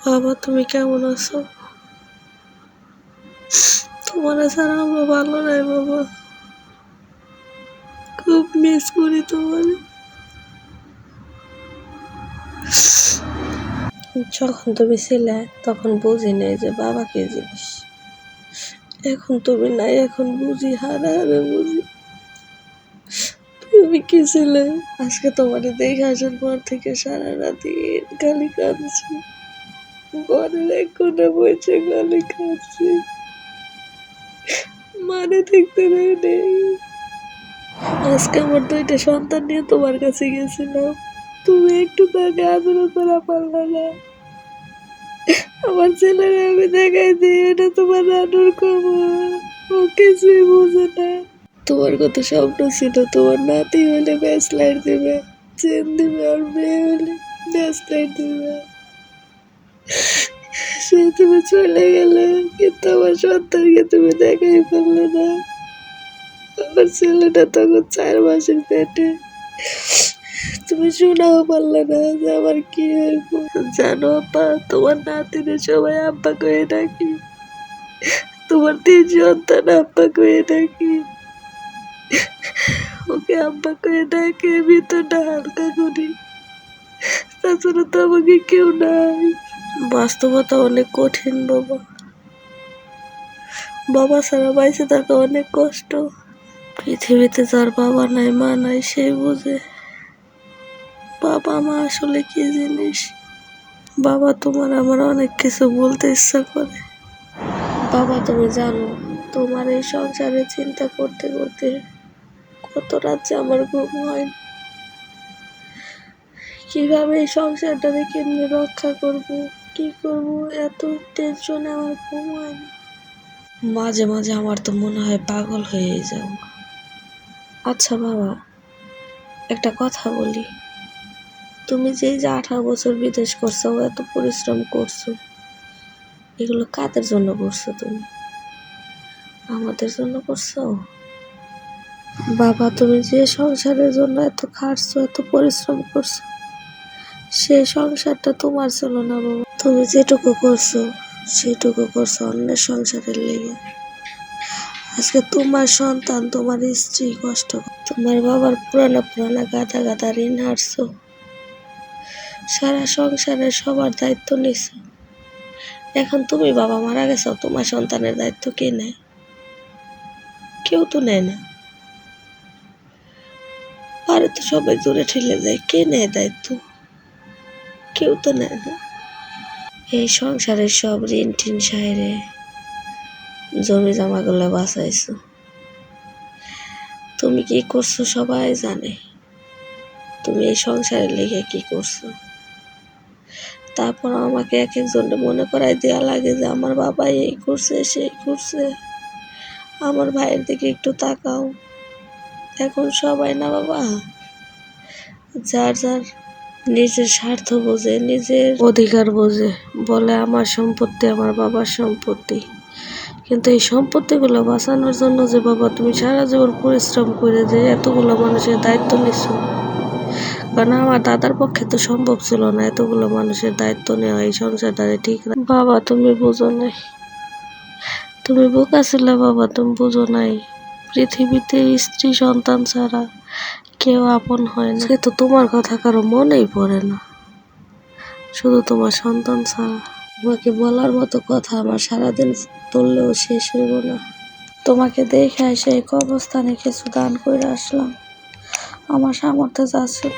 বাবা তুমি কেমন আছো? তোমার ছাড়া আমরা ভালো নাই বাবা, খুব মিস করি তোমার। যখন তুমি ছিলে তখন বুঝি নাই যে বাবা কি জিনিস। এখন তুমি নাই, এখন বুঝি, হারে হারে বুঝি তুমি কি ছিলে। আজকে তোমার দেখে আসার পর থেকে সারা রাতি গালি কাঁদছি, ঘরের এক কোণে বসে গালি কাঁদছি, মানে দেখতে দেয় নেই। আজকে আমার 2টা সন্তান নিয়ে তোমার কাছে গেছিলাম, তুমি একটু তাকে আদর করা পারলে না। আমার ছেলেরা আমি দেখাই দিই এটা তোমার আদর খবর, ও কিছুই বোঝে না। তোমার কত স্বপ্ন ছিল, তোমার নাতি হলে ব্যাচলাইট দিবে, চেন দিবে, আর মেয়ে হলে ব্যাচলাইট দিবে। সে তুমি চলে গেলে, কিন্তু আমার সন্তানকে তুমি দেখাই পারলে না। আমার ছেলেটা তখন 4 মাসের পেটে, তুমি শোনাও পারলে না যে আমার কি হইব। জানো আপা, তোমার নাতিদের সবাই আব্বা কয়ে ডাকি, তোমার 3 সন্তান আব্বা কয়ে ডাকি। ওকে আব্বা কয়ে ডাকে, ভিতরটা হালকা করি, তাছাড়া তো আমাকে কেউ নাই। বাস্তবতা অনেক কঠিন বাবা, বাবা ছাড়া বাইসে থাকা অনেক কষ্ট। পৃথিবীতে যার বাবা নাই মা নাই সেই বুঝে বাবা মা আসলে কি জিনিস। বাবা তোমার আমার অনেক কিছু বলতে ইচ্ছা করে। বাবা তুমি জানো, তোমার এই সংসারে চিন্তা করতে করতে কত রাত যে আমার ঘুম হয় না। কিভাবে এই সংসারটাকে কেমনি রক্ষা করব, কি করব, এত টেনশনে আমার ঘুম হয় না। মাঝে মাঝে আমার তো মনে হয় পাগল হয়ে যাও। আচ্ছা বাবা, একটা কথা বলি, তুমি যে 18 বছর বিদেশ করছো, এত পরিশ্রম করছো, এগুলো কাদের জন্য করছো? তুমি আমাদের জন্য করছো? বাবা তুমি যে সংসারের জন্য এত খাটছো, এত পরিশ্রম করছো, সেই সংসারটা তোমার ছিল না বাবা। তুমি যেটুকু করছো সেটুকু করছো অন্যের সংসারের লেগে। আজকে তোমার সন্তান, তোমার স্ত্রী কষ্ট, তোমার বাবার পুরানা পুরানা গাদা গাদা ঋণ হারছো, সারা সংসারের সবার দায়িত্ব নিছো। এখন তুমি বাবা মারা গেছো, তোমার সন্তানের দায়িত্ব কে নেয়? কেউ তো নেয় না। পারে তো সবাই দূরে ঠেলে যায়, কে নেয় দায়িত্ব? কেউ তো নেয় না। এই সংসারের সব ঋণ টিন সাইরে জমি জমাগুলো বাঁচাইছো। তুমি কি করছো সবাই জানে, তুমি এই সংসারের লেগে কি করছো। তারপর আমাকে এক একজনকে মনে করাই দেওয়া লাগে যে আমার বাবা এই করছে সেই করছে। আমার ভাইয়ের দিকে একটু তাকাও। এখন সবাই না বাবা যার যার নিজের স্বার্থ বোঝে, নিজের অধিকার বোঝে, বলে আমার সম্পত্তি আমার বাবার সম্পত্তি। কিন্তু এই সম্পত্তিগুলো বাঁচানোর জন্য যে বাবা তুমি সারা জীবন পরিশ্রম করে যে এতগুলো মানুষের দায়িত্ব নিছো, কারণ আমার দাদার পক্ষে তো সম্ভব ছিল না এতগুলো মানুষের দায়িত্ব নেওয়া, এই সংসারটারে ঠিক না। বাবা তুমি বুঝো নাই, তুমি বোকা ছিলে বাবা, তুমি বুঝো নাই পৃথিবীতে স্ত্রী সন্তান ছাড়া কেউ আপন হয় না। সে তো তোমার কথা কারো মনেই পড়ে না, শুধু তোমার সন্তান ছাড়া। তোমাকে বলার মতো কথা আমার সারাদিন বললেও শেষ হইব না। তোমাকে দেখে এসে কবরস্থানে কিছু দান করে আসলাম, আমার সামর্থ্যে যাচ্ছে।